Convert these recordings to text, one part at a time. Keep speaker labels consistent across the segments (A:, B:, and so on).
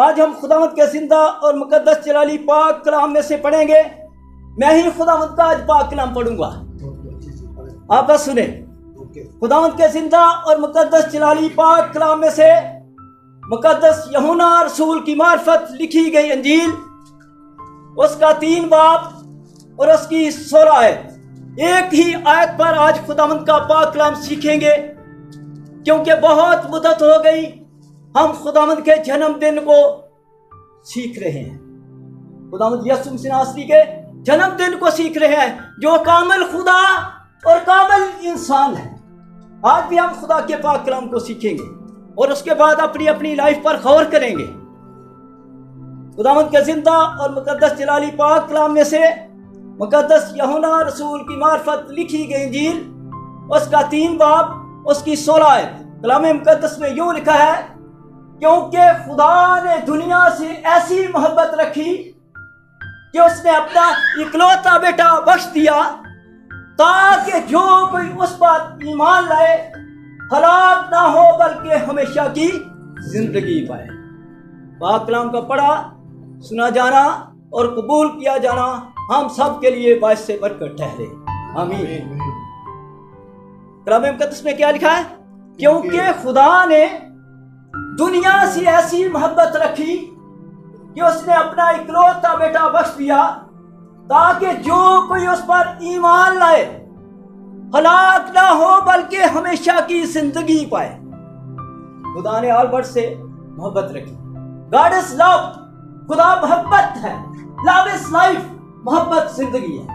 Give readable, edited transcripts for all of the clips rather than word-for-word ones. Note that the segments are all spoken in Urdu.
A: آج ہم خداوند کے زندہ اور مقدس جلالی پاک کلام میں سے پڑھیں گے. میں ہی خداوند کا آج پاک کلام پڑھوں گا, آپ بس سنیں. خداوند کے زندہ اور مقدس جلالی پاک کلام میں سے مقدس یوحنا رسول کی معرفت لکھی گئی انجیل, اس کا 3 باب اور اس کی 16 آیت. ایک ہی آیت پر آج خداوند کا پاک کلام سیکھیں گے, کیونکہ بہت مدت ہو گئی ہم خداوند کے جنم دن کو سیکھ رہے ہیں. خداوند یسوع مسیح ناصری کے جنم دن کو سیکھ رہے ہیں, جو کامل خدا اور کامل انسان ہے. آج بھی ہم خدا کے پاک کلام کو سیکھیں گے اور اس کے بعد اپنی اپنی لائف پر غور کریں گے. خداوند کے زندہ اور مقدس جلالی پاک کلام میں سے مقدس یوحنا رسول کی معرفت لکھی گئی انجیل, اس کا 3 باب اس کی 16 آیت. کلام مقدس میں یوں لکھا ہے, کیونکہ خدا نے دنیا سے ایسی محبت رکھی کہ اس نے اپنا اکلوتا بیٹا بخش دیا, تاکہ جو کوئی اس پر ایمان لائے ہلاک نہ ہو بلکہ ہمیشہ کی زندگی پائے. پاک کلام کا پڑھا, سنا جانا اور قبول کیا جانا ہم سب کے لیے باعث سے برکت ٹھہرے. آمین. کلام مقدس میں کیا لکھا ہے؟ کیونکہ خدا نے دنیا سے ایسی محبت رکھی کہ اس نے اپنا اکلوتا بیٹا بخش دیا, تاکہ جو کوئی اس پر ایمان لائے ہلاک نہ ہو بلکہ ہمیشہ کی زندگی پائے. خدا نے آلبرٹ سے محبت رکھی. God is love. خدا محبت ہے. Love is life. محبت زندگی ہے.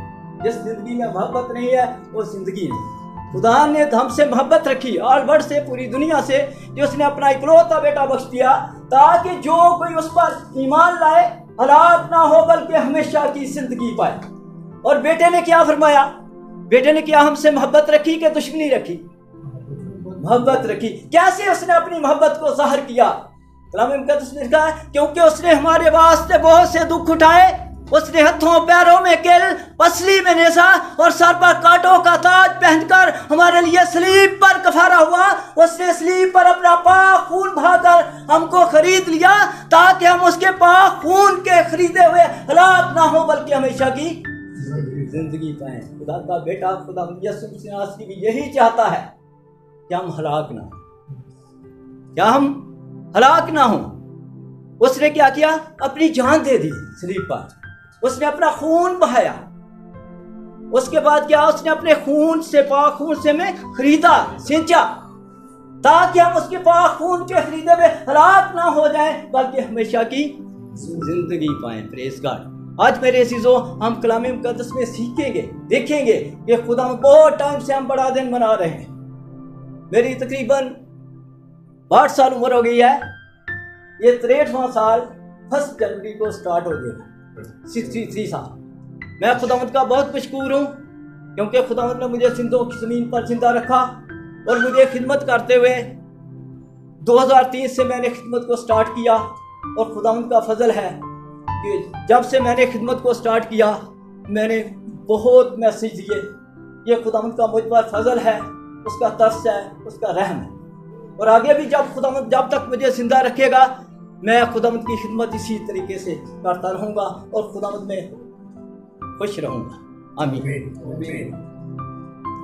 A: جس زندگی میں محبت نہیں ہے وہ زندگی نہیں. خدا نے ہم سے محبت رکھی, آلبرٹ سے, پوری دنیا سے, کہ اس نے اپنا اکلوتا بیٹا بخش دیا, تاکہ جو کوئی اس پر ایمان لائے ہلاک نہ ہو بلکہ ہمیشہ کی زندگی پائے. اور بیٹے نے کیا فرمایا؟ بیٹے نے کیا ہم سے محبت رکھی کہ دشمنی رکھی؟ محبت رکھی. کیسے اس نے اپنی محبت کو ظاہر کیا؟ کلام مقدس میں لکھا ہے, کیونکہ اس نے ہمارے واسطے بہت سے دکھ اٹھائے. اس نے ہتھوں پیروں میں کل, پسلی میں نیزہ اور سر پر کانٹوں کا تاج پہن کر ہمارے لیے صلیب پر کفارہ ہوا. اس نے صلیب پر اپنا پاک خون بہا کر ہم کو خرید لیا, تاکہ ہم اس کے پاک خون کے خریدے ہوئے ہلاک نہ ہو بلکہ ہمیشہ کی زندگی پائیں. خدا کا بیٹا خدا یسوع مسیح ناصری بھی یہی چاہتا ہے کہ ہم ہلاک نہ ہوں. کیا ہم ہلاک نہ ہوں؟ اس نے کیا کیا؟ اپنی جان دے دی صلیب پر. اس نے اپنا خون بہایا. اس کے بعد کیا؟ اس نے اپنے خون سے, پاک خون سے میں خریدا, سینچا, تاکہ ہم اس کے پاک خون کے خریدے ہوئے ہلاک نہ ہو جائیں بلکہ ہمیشہ کی زندگی پائیں. پریز گاڈ. آج میرے عزیزوں, ہم کلام مقدس میں سیکھیں گے, دیکھیں گے کہ خدا بہت ٹائم سے ہم بڑا دن منا رہے ہیں. میری تقریباً 62 سال عمر ہو گئی ہے. یہ 63واں سال 1 جنوری کو سٹارٹ ہو گیا. 63 سال. میں خداوند کا بہت مشکور ہوں, کیونکہ خداوند نے مجھے زندوں کی زمین پر زندہ رکھا اور مجھے خدمت کرتے ہوئے 2003 سے میں نے خدمت کو سٹارٹ کیا. اور خداوند کا فضل ہے کہ جب سے میں نے خدمت کو سٹارٹ کیا میں نے بہت میسیج دیے. یہ خداوند کا مجھ پر فضل ہے, اس کا ترس ہے, اس کا رحم ہے. اور آگے بھی جب تک مجھے زندہ رکھے گا میں خداوند کی خدمت اسی طریقے سے کرتا رہوں گا اور خداوند میں خوش رہوں گا. آمین.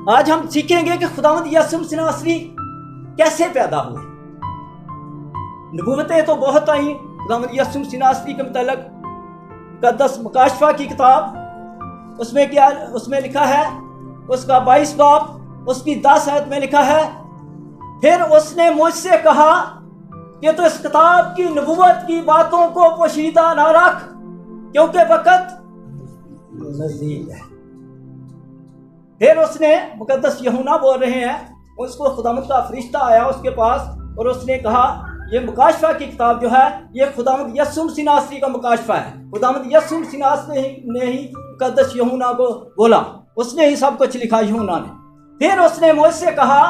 A: آج ہم سیکھیں گے کہ خداوند یسوع مسیح ناصری کیسے پیدا ہوئے. نبوتیں تو بہت آئیں خداوند یسوع مسیح ناصری کے متعلق. مقدس مکاشفہ کی کتاب, اس میں لکھا ہے, اس کا 22 باب اس کی 10 آیت میں لکھا ہے, پھر اس نے مجھ سے کہا کہ تو اس کتاب کی نبوت کی باتوں کو پوشیدہ نہ رکھ, کیونکہ وقت نزدیک ہے. پھر اس نے, مقدس یوحنا بول رہے ہیں, اس کو خداوند کا فرشتہ آیا اس کے پاس اور اس نے کہا یہ مکاشفہ کی کتاب جو ہے یہ خداوند یسوع مسیح ناصری کا مکاشفہ ہے. خداوند یسوع مسیح ناصری نے ہی مقدس یوحنا کو بولا, اس نے ہی سب کچھ لکھا یوحنا نے. پھر اس نے مجھ سے کہا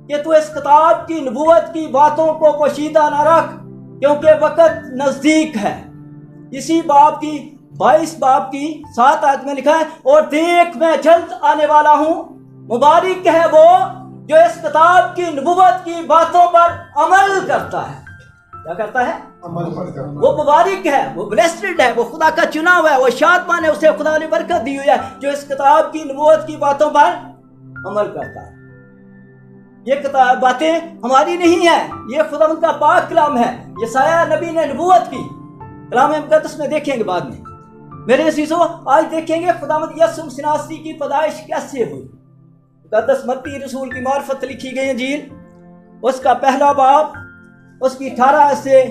A: کہ تو اس کتاب کی نبوت کی باتوں کو پوشیدہ نہ رکھ, کیونکہ وقت نزدیک ہے. اسی باب کی 22 باب کی 7 آیت میں لکھا ہے, اور دیکھ میں جلد آنے والا ہوں, مبارک ہے وہ جو اس کتاب کی نبوت کی باتوں پر عمل کرتا ہے. کیا کرتا ہے؟ وہ مبارک ہے، وہ بلیسڈ ہے، وہ خدا کا چنا ہوا ہے، وہ شادمان ہے، اسے خدا نے برکت دی ہوئی ہے جو اس کتاب کی نبوت کی باتوں پر عمل کرتا ہے۔ یہ کتاب باتیں ہماری نہیں ہیں، یہ خداوند کا پاک کلام ہے، یسایہ نبی نے نبوت کی، کلام مقدس میں دیکھیں گے بعد میں۔ میرے عزیزو، آج دیکھیں گے خداوند یسوع مسیح ناصری کی پیدائش کیسے ہوئی۔ مقدس متی رسول کی معرفت لکھی گئی انجیل، اس کا پہلا باب، اس کی 18 سے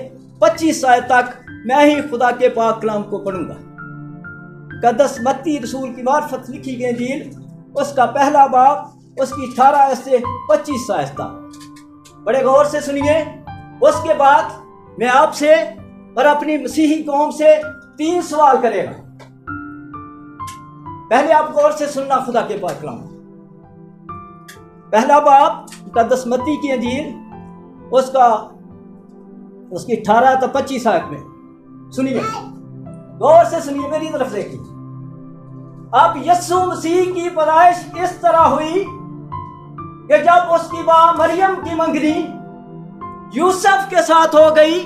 A: 25 آیت تک میں ہی خدا کے پاک کلام کو پڑھوں گا۔ مقدس متی رسول کی معرفت لکھی گئی انجیل، اس کا پہلا باب، اس کی 18 سے 25 آیت تک بڑے غور سے سنیے۔ اس کے بعد میں آپ سے اور اپنی مسیحی قوم سے 3 سوال کرے گا۔ پہلے آپ غور سے سننا خدا کے پاک کلام۔ پہلا باب مقدس متی کی انجیل، اس کی 18 تا 25 آیت میں سنیے، غور سے سنیے، میری طرف دیکھیے۔ اب یسوع مسیح کی پیدائش اس طرح ہوئی کہ جب اس کی ماں مریم کی منگنی یوسف کے ساتھ ہو گئی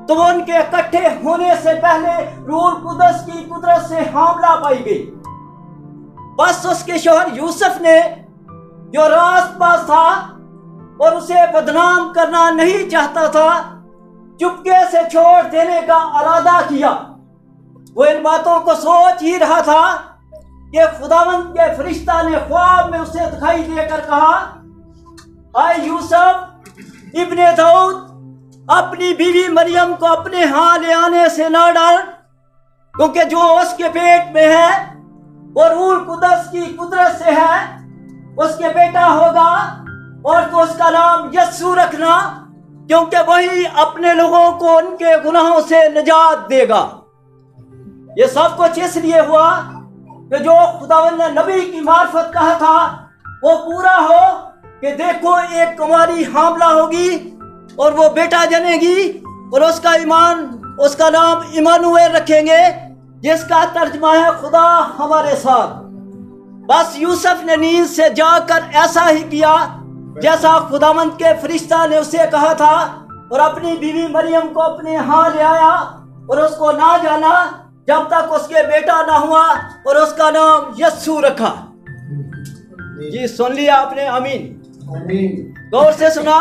A: تو وہ ان کے اکٹھے ہونے سے پہلے روح القدس کی قدرت سے حاملہ پائی گئی۔ بس اس کے شوہر یوسف نے جو راست باز تھا اور اسے بدنام کرنا نہیں چاہتا تھا، چپکے سے چھوڑ دینے کا ارادہ کیا۔ وہ ان باتوں کو سوچ ہی رہا تھا کہ خداوند کے فرشتہ نے خواب میں اسے دکھائی دے کر کہا، اے یوسف ابن داؤد، اپنی بیوی مریم کو اپنے ہاں لے آنے سے نہ ڈر، کیونکہ جو اس کے پیٹ میں ہے وہ روح القدس کی قدرت سے ہے، اس کے بیٹا ہوگا اور تو اس کا نام یسوع رکھنا، کیونکہ وہی اپنے لوگوں کو ان کے گناہوں سے نجات دے گا۔ یہ سب کچھ اس لیے ہوا کہ جو خداوند نے نبی کی معرفت کہا تھا وہ پورا ہو، کہ دیکھو ایک کنواری حاملہ ہوگی اور وہ بیٹا جنے گی اور اس کا نام ایمانویل رکھیں گے، جس کا ترجمہ ہے خدا ہمارے ساتھ۔ بس یوسف نے نیند سے جا کر ایسا ہی کیا جیسا خداوند کے فرشتہ نے اسے کہا تھا، اور اپنی بیوی مریم کو اپنے ہاں لے آیا اور اس کو نہ جانا جب تک اس کے بیٹا نہ ہوا، اور اس کا نام یسوع رکھا۔ جی سن لیا آپ نے؟ آمین۔ غور سے سنا؟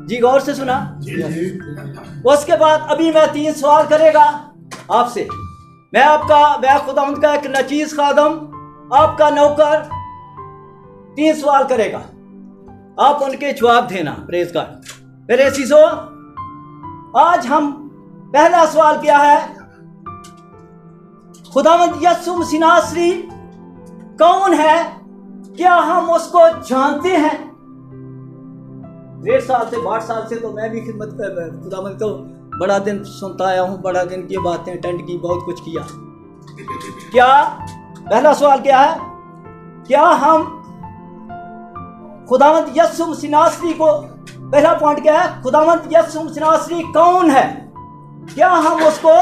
A: جی غور سے سنا؟ اس کے بعد ابھی میں 3 سوال کرے گا آپ سے۔ میں خداوند کا ایک نچیز خادم، آپ کا نوکر، 3 سوال کرے گا، آپ ان کے جواب دینا۔ پریز گاڈ۔ میرے عزیزو، آج ہم پہلا سوال کیا ہے؟ خداوند یسوع مسیح ناصری کون ہے؟ کیا ہم اس کو جانتے ہیں؟ 1.5 سال سے 62 سال سے تو میں بھی خدمت خداوند کو بڑا دن سنتا آیا ہوں، بڑا دن کی باتیں اٹینڈ کی، بہت کچھ کیا۔ کیا پہلا سوال کیا ہے؟ کیا ہم خداوند یسوع مسیح ناصری کو، پہلا پوائنٹ کیا ہے؟ خداوند یسوع مسیح ناصری کون ہے؟ کیا ہم اس کو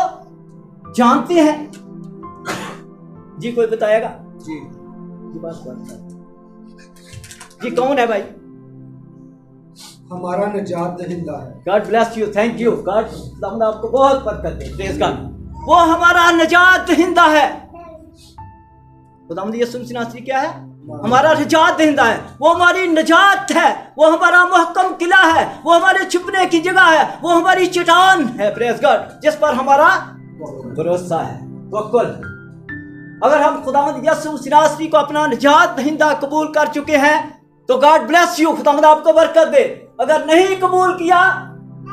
A: جانتے ہیں؟ جی کوئی بتائے گا؟ جی بس جی کون ہے بھائی؟
B: ہمارا نجات دہندہ ہے۔
A: God bless you, thank you God, خداوند آپ کو بہت برکت دے، پریز گاڈ۔ وہ ہمارا نجات دہندہ ہے۔ خداوند یسوع مسیح ناصری کیا ہے؟ ہمارا نجات دہندہ ہے، وہ ہماری نجات ہے، وہ ہمارا محکم قلعہ ہے، وہ ہمارے چھپنے کی جگہ ہے، وہ ہماری چٹان ہے، پریز گاڈ، جس پر ہمارا بھروسہ ہے، توکل۔ اگر ہم خداوند یسوع مسیح ناصری کو اپنا نجات دہندہ قبول کر چکے ہیں تو گاڈ بلیس یو، خداوند آپ کو برکت دے۔ اگر نہیں قبول کیا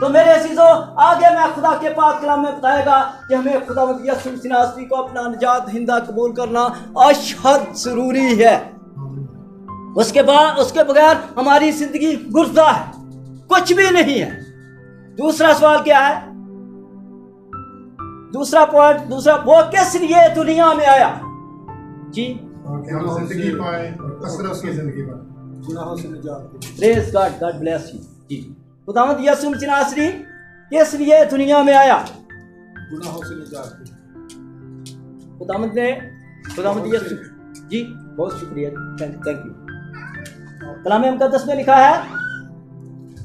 A: تو میرے عزیزو، آگے میں خدا کے پاک کلام میں بتائے گا کہ ہمیں خداوند یسوع مسیح ناصری کو اپنا نجات دہندہ قبول کرنا اشد ضروری ہے۔ اس کے بغیر ہماری زندگی گردہ ہے، کچھ بھی نہیں ہے۔ دوسرا سوال کیا ہے؟ دوسرا پوائنٹ، وہ کس لیے دنیا میں آیا؟ جی
C: کہ ہم زندگی پائیں، کثرت کی زندگی پائیں،
B: گناہوں سے نجات دے۔
A: پریز گاڈ، گاڈ بلیس یو۔ جی خداوند یسوع مسیح ناصری کس لیے دنیا میں آیا؟
B: گناہوں سے نجات دے۔
A: خداوند یسوع، جی بہت شکریہ، تھینک یو۔ کلام مقدس میں لکھا ہے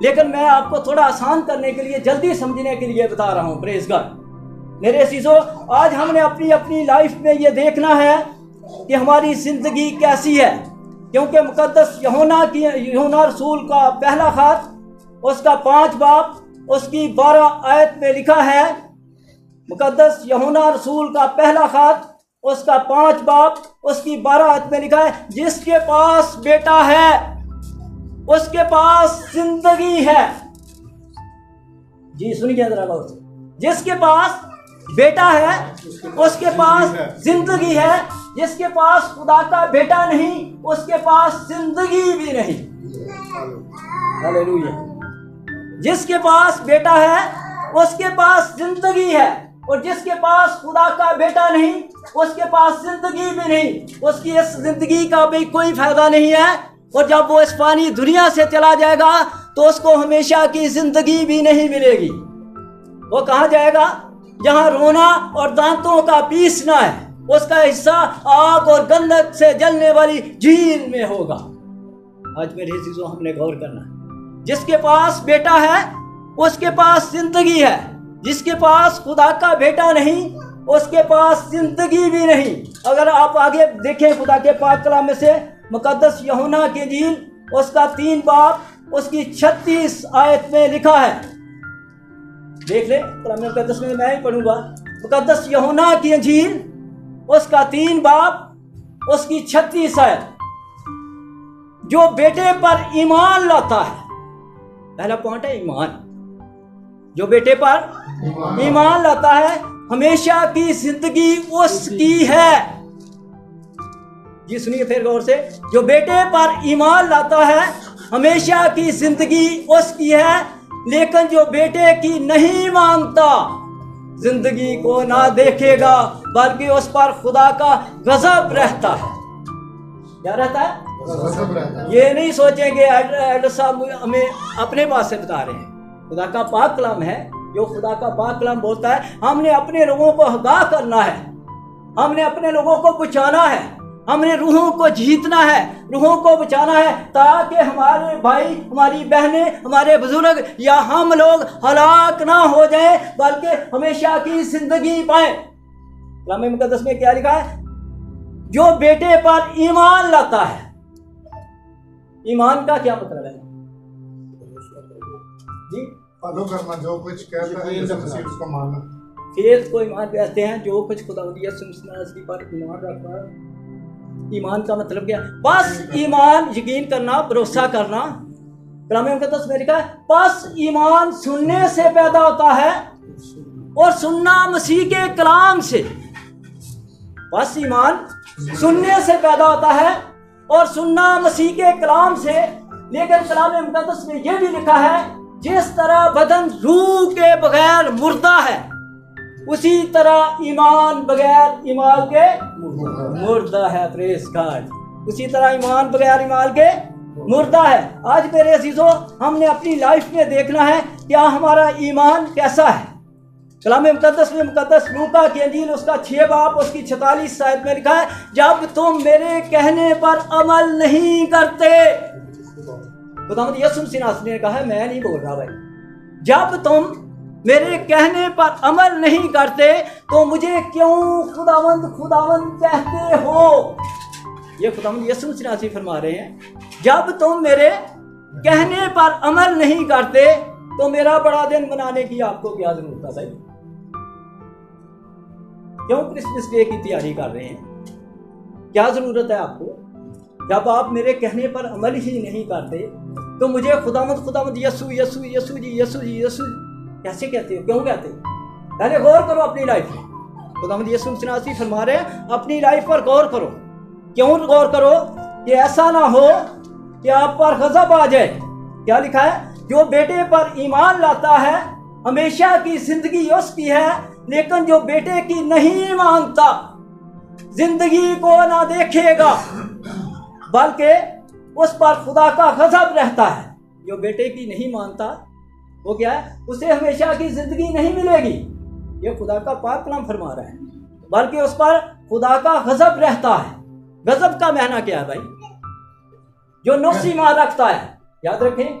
A: لیکن میں آپ کو تھوڑا آسان کرنے کے لیے، جلدی سمجھنے کے لیے بتا رہا ہوں. پریز گاڈ. میرے عزیزو، آج ہم نے اپنی لائف میں یہ دیکھنا ہے کہ ہماری زندگی کیسی ہے، کیونکہ مقدس یوحنا رسول کا پہلا خط، اس کا 5 باب اس کی 12 آیت میں لکھا ہے. مقدس یوحنا رسول کا پہلا خط اس کا 5 باب اس کی 12 آیت میں لکھا ہے، جس کے پاس بیٹا ہے اس کے پاس زندگی ہے. جی سنیے ذرا غور سے. جس کے پاس بیٹا ہے اس کے پاس زندگی ہے. جس کے پاس خدا کا بیٹا نہیں اس کے پاس زندگی بھی نہیں. ہاللیلویا. جس کے پاس بیٹا ہے اس کے پاس زندگی ہے، اور جس کے پاس خدا کا بیٹا نہیں اس کے پاس زندگی بھی نہیں. اس کی اس زندگی کا بھی کوئی فائدہ نہیں ہے، اور جب وہ اس فانی دنیا سے چلا جائے گا تو اس کو ہمیشہ کی زندگی بھی نہیں ملے گی. وہ کہاں جائے گا؟ جہاں رونا اور دانتوں کا پیسنا ہے. اس کا حصہ آگ اور گندک سے جلنے والی جھیل میں ہوگا. آج میرے عزیزو ہم نے غور کرنا ہے. جس کے پاس بیٹا ہے اس کے پاس زندگی ہے. جس کے پاس خدا کا بیٹا نہیں اس کے پاس زندگی بھی نہیں. اگر آپ آگے دیکھیں خدا کے پاک کلام میں سے مقدس یوحنا کی انجیل اس کا 3 باب اس کی 36 آیت میں لکھا ہے. دیکھ لیں کلام مقدس میں ہی پڑھوں گا. مقدس یوحنا کی انجیل اس کا 3 باب اس کی 36 آیت. جو بیٹے پر ایمان لاتا ہے، پہلا پوائنٹ ہے ایمان. جو بیٹے پر ایمان لاتا ہے ہمیشہ کی زندگی اس کی ہے. جی سنیے پھر غور سے. جو بیٹے پر ایمان لاتا ہے ہمیشہ کی زندگی اس کی ہے، لیکن جو بیٹے کی نہیں مانتا زندگی کو نہ دیکھے گا، بلکہ اس پر خدا کا غضب رہتا ہے. کیا رہتا ہے؟ یہ نہیں سوچیں کہ ایڈر صاحب ہمیں اپنے پاس سے بتا رہے ہیں. خدا کا پاک کلام ہے. جو خدا کا پاک کلام بولتا ہے ہم نے اپنے لوگوں کو آگاہ کرنا ہے، ہم نے اپنے لوگوں کو بچانا ہے، ہم نے روحوں کو جیتنا ہے، روحوں کو بچانا ہے، تاکہ ہمارے بھائی، ہماری بہنیں، ہمارے بزرگ یا ہم لوگ ہلاک نہ ہو جائیں بلکہ ہمیشہ کی زندگی پائیں. کلام مقدس میں کیا لکھا ہے؟ جو بیٹے پر ایمان لاتا ہے. ایمان کا کیا مطلب ہے؟ جی
C: فالو کرنا، جو کچھ کہتا ہے اس کو ماننا.
A: فیض کو ایمان کہتے ہیں، جو کچھ خدا یسوع پر ایمان رکھنا ہے. ایمان کا مطلب کیا ہے؟ بس ایمان یقین کرنا، بھروسہ کرنا. کلام مقدس میں لکھا ہے بس ایمان سننے سے پیدا ہوتا ہے اور سننا مسیح کے کلام سے. بس ایمان سننے سے پیدا ہوتا ہے اور سننا مسیح کے کلام سے. لیکن کلام مقدس میں یہ بھی لکھا ہے جس طرح بدن روح کے بغیر مردہ ہے اسی طرح ایمان بغیر ایمان کے مردہ ہے. پریز گاڈ. اسی طرح ایمان بغیر ایمان کے مردہ ہے. آج میرے عزیزو ہم نے اپنی لائف میں دیکھنا ہے کیا ہمارا ایمان کیسا ہے. کلام مقدس میں مقدس لوکا کی انجیل اس کا 6 باب اس کی 46 آیت میں لکھا ہے جب تم میرے کہنے پر عمل نہیں کرتے. خداوند یسوع مسیح نے کہا ہے، میں نہیں بول رہا بھائی. جب تم میرے کہنے پر عمل نہیں کرتے تو مجھے کیوں خداوند خداوند کہتے ہو. یہ خداوند یسوع مسیح فرما رہے ہیں جب تم میرے کہنے پر عمل نہیں کرتے تو میرا بڑا دن منانے کی آپ کو کیا ضرورت ہے بھائی؟ کیوں کرسمس ڈے کی تیاری کر رہے ہیں؟ کیا ضرورت ہے آپ کو؟ جب آپ میرے کہنے پر عمل ہی نہیں کرتے تو مجھے خداوند خداوند یسوع یسوع یسوع جی یسوع جی یسوع کیسے کہتے ہو؟ کیوں کہتے ہو؟ پہلے غور کرو اپنی لائف میں. خداوند یسوع مسیح فرما رہے ہیں اپنی لائف پر غور کرو. کیوں غور کرو؟ کہ ایسا نہ ہو کہ آپ پر غضب آ جائے. کیا لکھا ہے؟ جو بیٹے پر ایمان لاتا ہے ہمیشہ کی زندگی اس کی ہے، لیکن جو بیٹے کی نہیں مانتا زندگی کو نہ دیکھے گا بلکہ اس پر خدا کا غضب رہتا ہے. جو بیٹے کی نہیں مانتا وہ کیا ہے؟ اسے ہمیشہ کی زندگی نہیں ملے گی. یہ خدا کا پاک کلام فرما رہا ہے. بلکہ اس پر خدا کا غضب رہتا ہے. غضب کا معنی کیا ہے بھائی؟ جو نقص ایمان رکھتا ہے. یاد رکھیں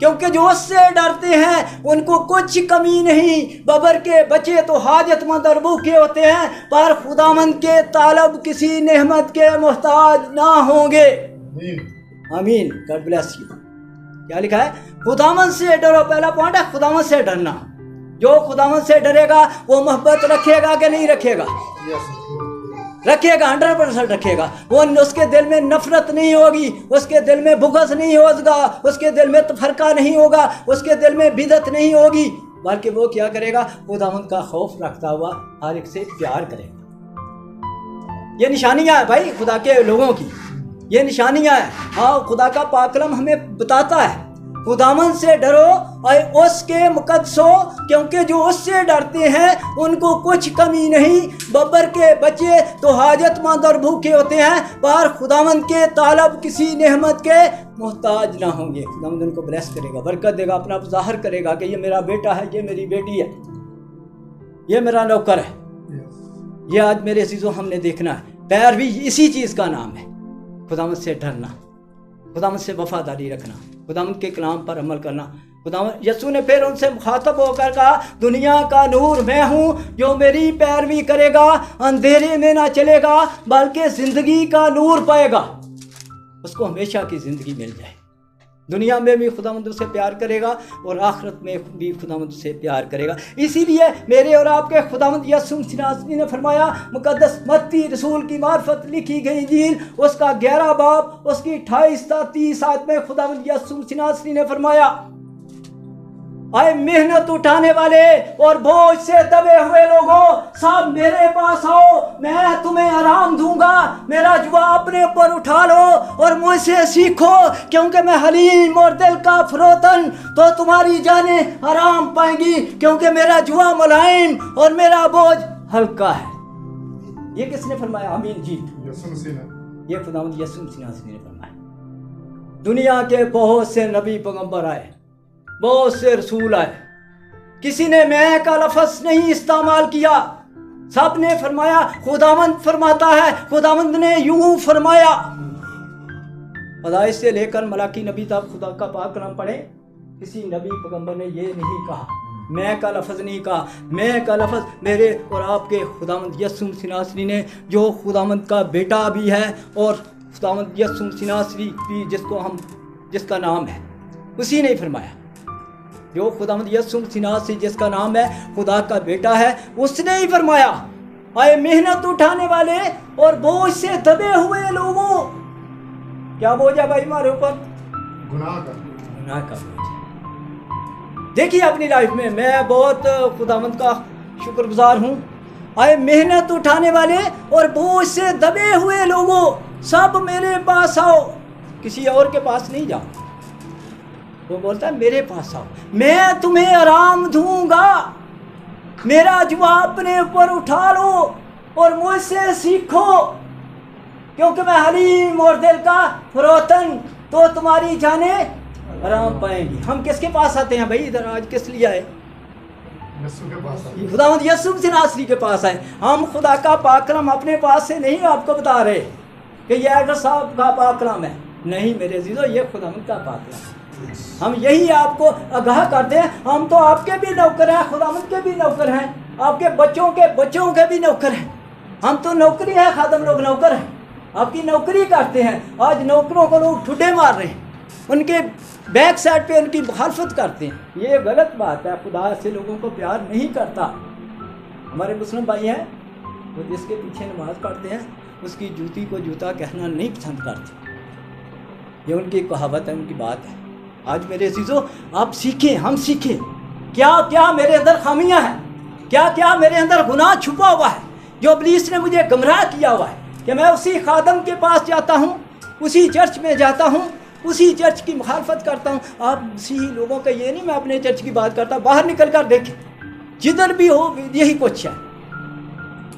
A: کیونکہ جو اس سے ڈرتے ہیں ان کو کچھ کمی نہیں. ببر کے بچے تو حاجت مند اور بھوکے ہوتے ہیں پر خداوند کے طالب کسی نعمت کے محتاج نہ ہوں گے. آمین. God bless you. کیا لکھا ہے؟ خداوند سے ڈرو. پہلا پوائنٹ ہے خداوند سے ڈرنا. جو خداوند سے ڈرے گا وہ محبت رکھے گا کہ نہیں رکھے گا؟ رکھے گا. 100% رکھے گا. وہ اس کے دل میں نفرت نہیں ہوگی, اس کے دل میں بغض نہیں ہوگا, اس کے دل میں تفرقہ نہیں ہوگا, اس کے دل میں بدعت نہیں ہوگی, بلکہ وہ کیا کرے گا؟ خداوند کا خوف رکھتا ہوا ہر ایک سے پیار کرے گا. یہ نشانیاں ہیں بھائی خدا کے لوگوں کی, یہ نشانیاں ہیں. ہاں خدا کا پاک کلام ہمیں بتاتا ہے خداوند سے ڈرو اور اس کے مقدسو, کیونکہ جو اس سے ڈرتے ہیں ان کو کچھ کمی نہیں. ببر کے بچے تو حاجت مند اور بھوکے ہوتے ہیں پر خداوند کے طالب کسی نعمت کے محتاج نہ ہوں گے. خداوند ان کو بلیس کرے گا, برکت دے گا, اپنا ظاہر کرے گا کہ یہ میرا بیٹا ہے, یہ میری بیٹی ہے, یہ میرا نوکر ہے. یہ آج میرے عزیزوں ہم نے دیکھنا ہے. پیروی اسی چیز کا نام ہے, خداوند سے ڈرنا, خداوند سے وفاداری رکھنا, خداوند کے کلام پر عمل کرنا. خداوند یسوع نے پھر ان سے مخاطب ہو کر کہا دنیا کا نور میں ہوں, جو میری پیروی کرے گا اندھیرے میں نہ چلے گا بلکہ زندگی کا نور پائے گا. اس کو ہمیشہ کی زندگی مل جائے. دنیا میں بھی خداوند سے پیار کرے گا اور آخرت میں بھی خداوند سے پیار کرے گا. اسی لیے میرے اور آپ کے خداوند یسوع مسیح نے فرمایا, مقدس متی رسول کی معرفت لکھی گئی انجیل اس کا 11 باب اس کی 28 تا 30 آیت میں خداوند یسوع مسیح نے فرمایا, آئے محنت اٹھانے والے اور بوجھ سے دبے ہوئے لوگوں, سب میرے پاس آؤ, میں تمہیں آرام دوں گا. میرا جوا اپنے اوپر اٹھا لو اور مجھ سے سیکھو, کیونکہ میں حلیم اور دل کا فروتن, تو تمہاری جانیں آرام پائیں گی, کیونکہ میرا جوا ملائم اور میرا بوجھ ہلکا ہے. یہ کس نے فرمایا؟ آمین جی, یہ خداوند یسوع مسیح نے فرمایا. دنیا کے بہت سے نبی پیغمبر آئے, بہت سے رسول آئے, کسی نے میں کا لفظ نہیں استعمال کیا. سب نے فرمایا خداوند فرماتا ہے, خداوند نے یوں فرمایا. پیدائش سے لے کر ملاکی نبی تک خدا کا پاک کلام پڑھیں, کسی نبی پیغمبر نے یہ نہیں کہا, میں کا لفظ نہیں کہا. میں کا لفظ میرے اور آپ کے خداوند یسوع مسیح نے, جو خداوند کا بیٹا بھی ہے اور خداوند یسوع مسیح بھی جس کا نام ہے, اسی نے فرمایا. جو خداوند یسوع مسیح جس کا نام ہے, خدا کا بیٹا ہے, اس نے ہی فرمایا, آئے محنت اٹھانے والے اور بوجھ سے دبے ہوئے لوگوں. کیا بوجھ ہے بھائی ہمارے اوپر؟ گناہ کا بوجھ. دیکھیے اپنی لائف میں بہت خداوند کا شکر گزار ہوں. آئے محنت اٹھانے والے اور بوجھ سے دبے ہوئے لوگوں, سب میرے پاس آؤ. کسی اور کے پاس نہیں جاؤ, وہ بولتا ہے میرے پاس آؤ, میں تمہیں آرام دوں گا. میرا جوا اپنے اوپر اٹھا لو اور مجھ سے سیکھو, کیونکہ میں حلیم اور دل کا فروتن, تو تمہاری جانیں آرام پائیں گی. ہم کس کے پاس آتے ہیں بھائی ادھر آج کس لیے آئے؟ خداوند یسوع مسیح کے پاس آئے. ہم خدا کا پاک کلام اپنے پاس سے نہیں آپ کو بتا رہے کہ یہ ایڈر صاحب کا پاک کلام ہے, نہیں میرے عزیزو, یہ خداوند کا پاک کلام ہے. ہم یہی آپ کو آگاہ کرتے ہیں. ہم تو آپ کے بھی نوکر ہیں, خداوند کے بھی نوکر ہیں, آپ کے بچوں کے بھی نوکر ہیں. ہم تو نوکری ہے, خادم لوگ نوکر ہیں, آپ کی نوکری کرتے ہیں. آج نوکروں کو لوگ ٹھڈے مار رہے ہیں, ان کے بیک سائڈ پہ ان کی مخالفت کرتے ہیں. یہ غلط بات ہے. خدا سے لوگوں کو پیار نہیں کرتا. ہمارے مسلم بھائی ہیں, وہ جس کے پیچھے نماز پڑھتے ہیں اس کی جوتی کو جوتا کہنا نہیں پسند کرتے. یہ ان کی کہاوت ہے, ان کی بات ہے. آج میرے عزیزو آپ سیکھیں, ہم سیکھیں کیا میرے اندر خامیاں ہیں, کیا میرے اندر گناہ چھپا ہوا ہے جو ابلیس نے مجھے گمراہ کیا ہوا ہے کہ میں اسی خادم کے پاس جاتا ہوں, اسی چرچ میں جاتا ہوں, اسی چرچ کی مخالفت کرتا ہوں. آپ اسی لوگوں کا یہ نہیں, میں اپنے چرچ کی بات کرتا, باہر نکل کر دیکھیں, جدھر بھی ہو یہی کچھ ہے.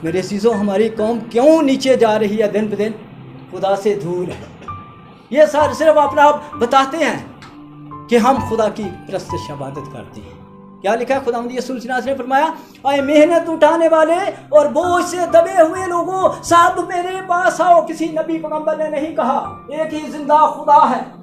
A: میرے عزیزو ہماری قوم کیوں نیچے جا رہی ہے دن بدن؟ خدا سے دور ہے. یہ سارے صرف اپنا آپ بتاتے ہیں کہ ہم خدا کی پرستش عبادت کرتے ہیں. کیا لکھا ہے؟ خداوند یسوع مسیح نے فرمایا, آئے محنت اٹھانے والے اور بوجھ سے دبے ہوئے لوگوں, سب میرے پاس آؤ. کسی نبی پیغمبر نے نہیں کہا, ایک ہی زندہ خدا ہے,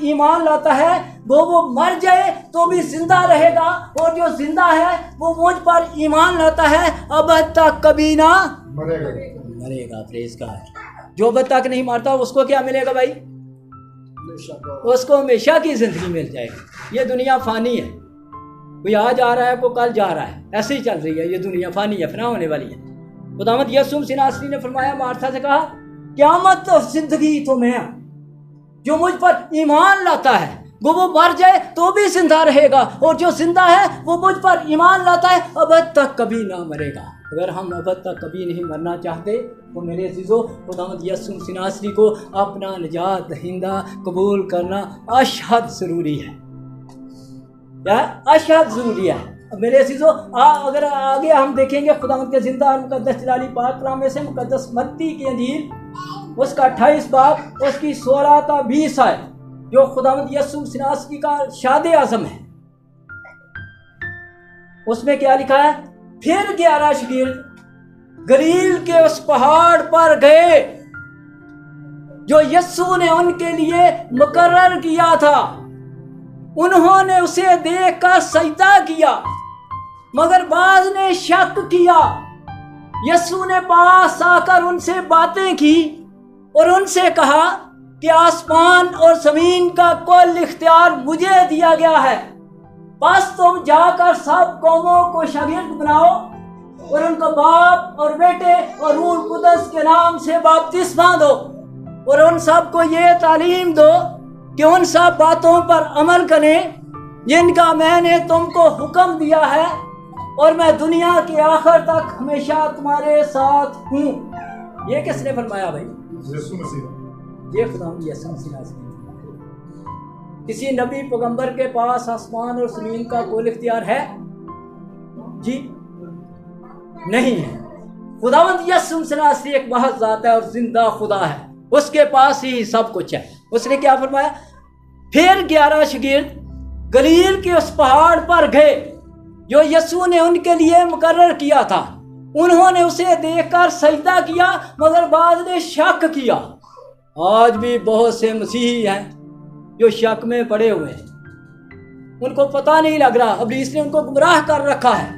A: ایمان لاتا ہے وہ مر جائے تو بھی زندہ رہے گا، اور جو زندہ ہے وہ مجھ پر ایمان لاتا ہے اب تک کبھی نہ مرے گا۔ پریز کا ہے، جو اب تک نہیں مرتا اس کو کیا ملے گا بھائی؟ اس کو ہمیشہ کی زندگی مل جائے گی۔ یہ دنیا فانی ہے، کوئی آج آ رہا ہے کوئی کل جا رہا ہے، ایسے ہی چل رہی ہے، یہ دنیا فانی ہے، فنا ہونے والی ہے۔ خداوند یسوع مسیح ناصری نے فرمایا، مارتھا سے کہا قیامت اور زندگی تو میں ہوں، جو مجھ پر ایمان لاتا ہے وہ مر جائے تو بھی زندہ رہے گا، اور جو زندہ ہے وہ مجھ پر ایمان لاتا ہے ابد تک کبھی نہ مرے گا۔ اگر ہم ابد تک کبھی نہیں مرنا چاہتے تو میرے عزیزو خداوند یسوع مسیح ناصری کو اپنا نجات دہندہ قبول کرنا اشد ضروری ہے، کیا اشد ضروری ہے۔ میرے عزیزو اگر آگے ہم دیکھیں گے خداوند کے زندہ اور مقدس جلالی پاک کلام میں سے مقدس متی کی انجیل اس کا 28 باب اس کی 16 تا 20 آئے، جو خداوند یسوع مسیح ناصری کا ارشاد اعظم ہے، اس میں کیا لکھا ہے؟ پھر 11 شاگرد گلیل کے اس پہاڑ پر گئے جو یسوع نے ان کے لیے مقرر کیا تھا، انہوں نے اسے دیکھ کر سجدہ کیا، مگر بعض نے شک کیا۔ یسوع نے پاس آ کر ان سے باتیں کی اور ان سے کہا کہ آسمان اور زمین کا کل اختیار مجھے دیا گیا ہے، بس تم جا کر سب قوموں کو شاگرد بناؤ اور ان کو باپ اور بیٹے اور روح القدس کے نام سے بپتسمہ دو، اور ان سب کو یہ تعلیم دو کہ ان سب باتوں پر عمل کریں جن کا میں نے تم کو حکم دیا ہے، اور میں دنیا کے آخر تک ہمیشہ تمہارے ساتھ ہوں۔ یہ کس نے فرمایا بھائی؟
C: یسوع مسیح۔
A: یہ خداوند یسوع مسیح ناصری۔ کسی نبی پیغمبر کے پاس آسمان اور زمین کا کوئی اختیار ہے؟ جی نہیں ہے۔ خداوند یسوع مسیح ناصری ایک محض ذات ہے اور زندہ خدا ہے، اس کے پاس ہی سب کچھ ہے۔ اس نے کیا فرمایا؟ پھر 11 شاگرد گلیل کے اس پہاڑ پر گئے جو یسوع نے ان کے لیے مقرر کیا تھا، انہوں نے اسے دیکھ کر سجدہ کیا، مگر بعض نے شک کیا۔ آج بھی بہت سے مسیحی ہیں جو شک میں پڑے ہوئے ہیں، ان کو پتہ نہیں لگ رہا، ابلیس نے ان کو گمراہ کر رکھا ہے،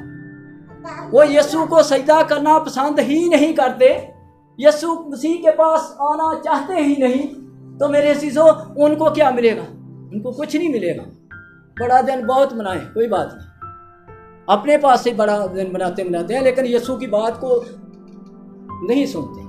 A: وہ یسوع کو سجدہ کرنا پسند ہی نہیں کرتے، یسوع مسیح کے پاس آنا چاہتے ہی نہیں۔ تو میرے عزیزو ان کو کیا ملے گا؟ ان کو کچھ نہیں ملے گا۔ بڑا دن بہت منائیں، کوئی بات نہیں، اپنے پاس سے بڑا دن مناتے ہیں، لیکن یسوع کی بات کو نہیں سنتے۔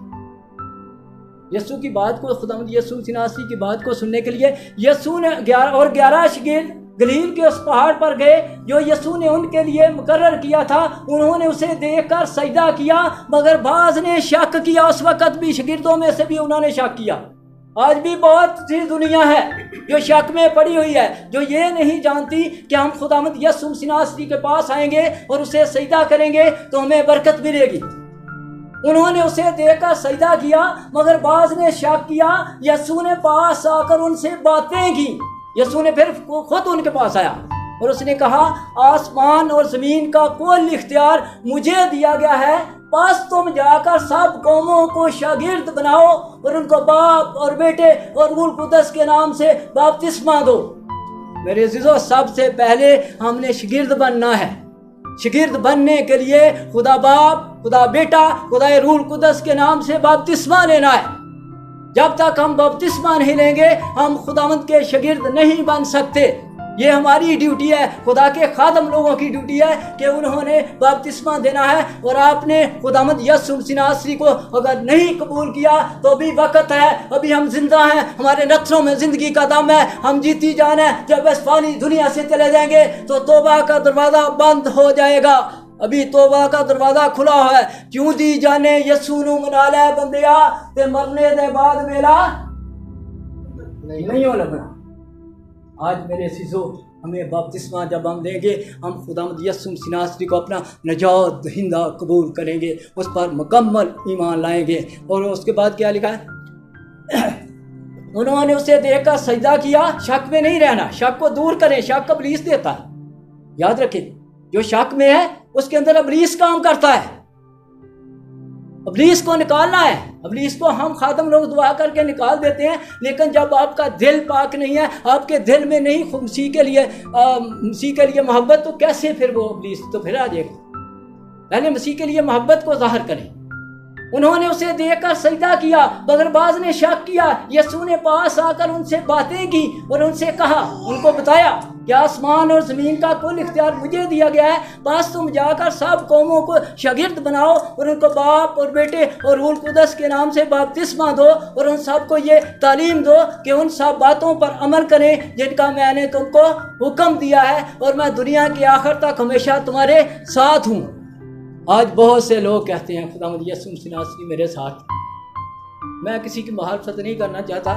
A: یسوع کی بات کو، خداوند یسوع مسیح ناصری کی بات کو سننے کے لیے یسوع نے 11 شاگرد گلیل کے اس پہاڑ پر گئے جو یسوع نے ان کے لیے مقرر کیا تھا، انہوں نے اسے دیکھ کر سجدہ کیا، مگر بعض نے شک کیا۔ اس وقت بھی شاگردوں میں سے بھی انہوں نے شک کیا۔ آج بھی بہت سی دنیا ہے جو شک میں پڑی ہوئی ہے، جو یہ نہیں جانتی کہ ہم خداوند یسوع مسیح ناصری کے پاس آئیں گے اور اسے سجدہ کریں گے تو ہمیں برکت ملے گی۔ انہوں نے اسے دیکھ کر سجدہ کیا، مگر بعض نے شک کیا۔ یسوع نے پاس آ کر ان سے باتیں کی۔ یسوع نے پھر خود ان کے پاس آیا اور اس نے کہا آسمان اور زمین کا کل اختیار مجھے دیا گیا ہے، بس تم جا کر سب قوموں کو شاگرد بناؤ اور ان کو باپ اور بیٹے اور روح القدس کے نام سے بپتسمہ دو۔ میرے عزیزو سب سے پہلے ہم نے شاگرد بننا ہے۔ شاگرد بننے کے لیے خدا باپ، خدا بیٹا، خدا روح القدس کے نام سے بپتسمہ لینا ہے۔ جب تک ہم بپتسمہ نہیں لیں گے ہم خداوند کے شاگرد نہیں بن سکتے۔ یہ ہماری ڈیوٹی ہے، خدا کے خادم لوگوں کی ڈیوٹی ہے کہ انہوں نے بپتسمہ دینا ہے۔ اور آپ نے خداوند یسوع مسیح ناصری کو اگر نہیں قبول کیا تو ابھی وقت ہے، ابھی ہم زندہ ہیں، ہمارے نتھروں میں زندگی کا دم ہے، ہم جیتی جان ہے۔ جب اس فانی دنیا سے چلے جائیں گے تو توبہ کا دروازہ بند ہو جائے گا، ابھی توبہ کا دروازہ کھلا ہے۔ کیوں دی جانے یسوع نو منا لے بندیا تے مرنے دے بعد میلا نہیں ہو لگنا۔ آج میرے عزیزو ہمیں بپتسمہ جب ہم دیں گے، ہم خداوند یسوع مسیح ناصری کو اپنا نجات دہندہ قبول کریں گے، اس پر مکمل ایمان لائیں گے۔ اور اس کے بعد کیا لکھا ہے؟ انہوں نے اسے دیکھ کر سجدہ کیا۔ شک میں نہیں رہنا، شک کو دور کریں، شک ابلیس دیتا ہے، یاد رکھیں۔ جو شک میں ہے اس کے اندر ابلیس کام کرتا ہے۔ ابلیس کو نکالنا ہے. ابلیس کو ہم خادم لوگ دعا کر کے نکال دیتے ہیں، لیکن جب آپ کا دل پاک نہیں ہے، آپ کے دل میں نہیں مسیح کے لیے محبت، تو کیسے پھر وہ ابلیس تو پھر آ جائے گا. پہلے مسیح کے لیے محبت کو ظاہر کریں. انہوں نے اسے دیکھ کر سجدہ کیا، مگر بعض نے شک کیا. یسوع نے پاس آ کر ان سے باتیں کی اور ان سے کہا، ان کو بتایا کہ آسمان اور زمین کا کل اختیار مجھے دیا گیا ہے. بس تم جا کر سب قوموں کو شاگرد بناؤ اور ان کو باپ اور بیٹے اور روح القدس کے نام سے بپتسمہ دو، اور ان سب کو یہ تعلیم دو کہ ان سب باتوں پر عمل کریں جن کا میں نے تم کو حکم دیا ہے، اور میں دنیا کے آخر تک ہمیشہ تمہارے ساتھ ہوں. آج بہت سے لوگ کہتے ہیں خداوند یسوع مسیح ناصری میرے ساتھ. میں کسی کی مخالفت نہیں کرنا چاہتا،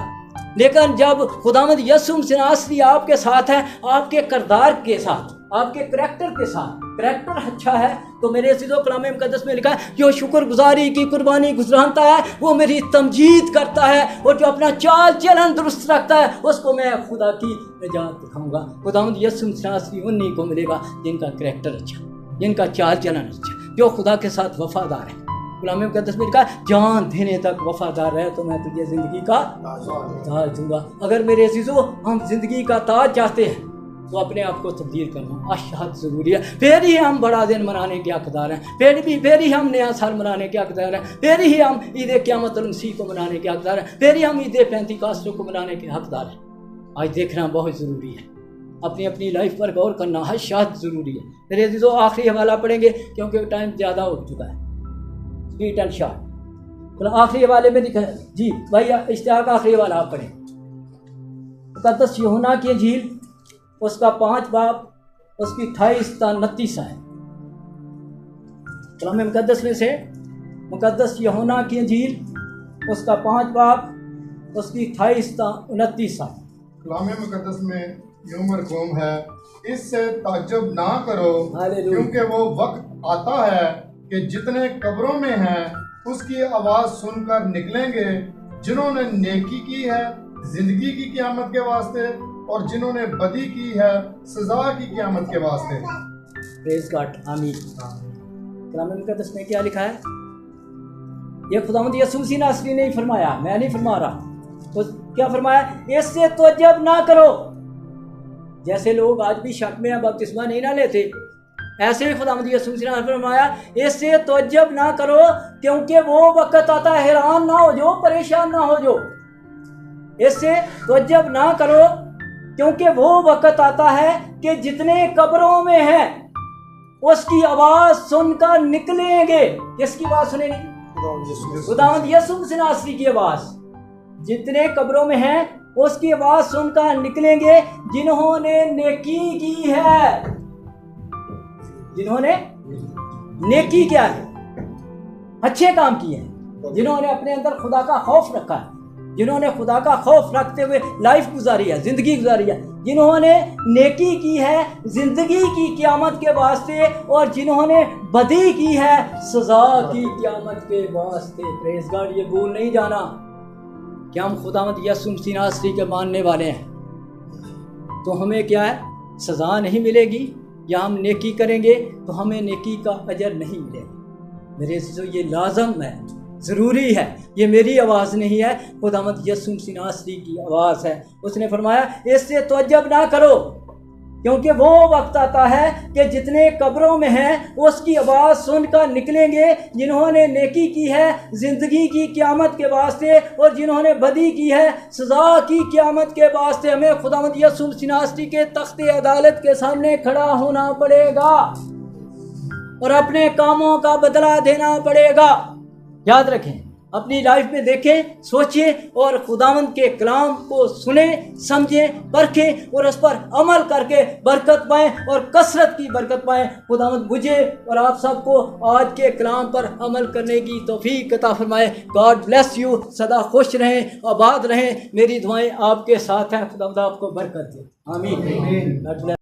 A: لیکن جب خداوند یسوع مسیح ناصری آپ کے ساتھ ہے، آپ کے کردار کے ساتھ، آپ کے کریکٹر کے ساتھ، کریکٹر اچھا ہے، تو میرے عزیزو کلام مقدس میں لکھا ہے جو شکر گزاری کی قربانی گزرانتا ہے وہ میری تمجید کرتا ہے، اور جو اپنا چال چلن درست رکھتا ہے اس کو میں خدا کی نجات دکھاؤں گا. خداوند یسوع مسیح ناصری انہیں کو ملے گا جن کا کریکٹر اچھا، جن کا چال چلن اچھا، جو خدا کے ساتھ وفادار ہے. کلام مقدس میں لکھا ہے جان دینے تک وفادار رہے تو میں تجھے زندگی کا تاج دوں گا. اگر میرے عزیزو ہم زندگی کا تاج چاہتے ہیں تو اپنے آپ کو تبدیل کرنا اشد ضروری ہے. پھر ہی ہم بڑا دن منانے کے حقدار ہیں، پھر ہی ہم نیا سال منانے کے حقدار ہیں، پھر ہی ہم عید قیامت المسیح کو منانے کے حقدار ہیں، پھر ہی ہم عید پینتیکاسٹ کو منانے کے حقدار ہیں. آج دیکھنا بہت ضروری ہے، اپنی لائف پر غور کرنا اشد ضروری ہے. میرے عزیزو آخری حوالہ پڑھیں گے کیونکہ ٹائم زیادہ ہو چکا ہے. Speed and short. آخری حوالے میں لکھا ہے جی بھائی اشتیاق، آخری حوالہ آپ پڑھیں. مقدس یوحنا کی انجیل اس کا 5 باب اس کی 28 تا 29 ہے. کلام مقدس میں سے مقدس یوحنا کی انجیل اس کا 5 باب اس کی 28 تا 29 ہے.
C: کلام مقدس میں یوں مرقوم ہے، اس سے تعجب نہ کرو کیونکہ وہ وقت آتا ہے کہ جتنے قبروں میں ہیں اس کی آواز سن کر نکلیں گے، جنہوں نے نیکی کی ہے زندگی کی قیامت کے واسطے، اور جنہوں نے بدی کی ہے سزا کی قیامت کے واسطے.
A: پریز گاڈ، آمین. کلام مقدس میں کیا لکھا ہے؟ یہ خداوند یسوع مسیح ناصری نے فرمایا، میں نہیں فرما رہا. تو کیا فرمایا؟ اس سے تعجب نہ کرو. جیسے لوگ آج بھی شک میں بپتسمہ نہیں نہ لیتے، ایسے ہی خداوند یسوع مسیح نے فرمایا اس سے تعجب نہ کرو کیونکہ وہ وقت آتا ہے، حیران نہ ہو جو، پریشان نہ ہو جو. اس سے تعجب نہ کرو کیونکہ وہ وقت آتا ہے کہ جتنے قبروں میں ہیں اس کی آواز سن کر نکلیں گے. کس کی آواز سنیں گے؟ خداوند یسوع مسیح ناصری کی آواز. جتنے قبروں میں ہیں اس کی آواز سن کر نکلیں گے جنہوں نے نیکی کی ہے. جنہوں نے نیکی کیا ہے، اچھے کام کیے ہیں، جنہوں نے اپنے اندر خدا کا خوف رکھا ہے، جنہوں نے خدا کا خوف رکھتے ہوئے لائف گزاری ہے، زندگی گزاری ہے، جنہوں نے نیکی کی ہے زندگی کی قیامت کے واسطے، اور جنہوں نے بدی کی ہے سزا کی قیامت کے واسطے. پریز گاڈ. یہ بھول نہیں جانا کہ ہم خداوند یسوع مسیح ناصری کے ماننے والے ہیں، تو ہمیں کیا ہے، سزا نہیں ملے گی، یا ہم نیکی کریں گے تو ہمیں نیکی کا اجر نہیں ملے گا. میرے عزیزو یہ لازم ہے، ضروری ہے. یہ میری آواز نہیں ہے، خداوند یسوع مسیح ناصری کی آواز ہے. اس نے فرمایا اس سے تعجب نہ کرو کیونکہ وہ وقت آتا ہے کہ جتنے قبروں میں ہیں اس کی آواز سن کر نکلیں گے جنہوں نے نیکی کی ہے زندگی کی قیامت کے واسطے، اور جنہوں نے بدی کی ہے سزا کی قیامت کے واسطے. ہمیں خداوند یسوع مسیح ناصری کے تخت عدالت کے سامنے کھڑا ہونا پڑے گا اور اپنے کاموں کا بدلہ دینا پڑے گا. یاد رکھیں، اپنی لائف میں دیکھیں، سوچیں اور خداوند کے کلام کو سنیں، سمجھیں، پرکھیں اور اس پر عمل کر کے برکت پائیں اور کثرت کی برکت پائیں. خداوند مجھے اور آپ سب کو آج کے کلام پر عمل کرنے کی توفیق عطا فرمائے. God bless you. سدا خوش رہیں، آباد رہیں. میری دعائیں آپ کے ساتھ ہیں. خداوند آپ کو برکت دے. آمین.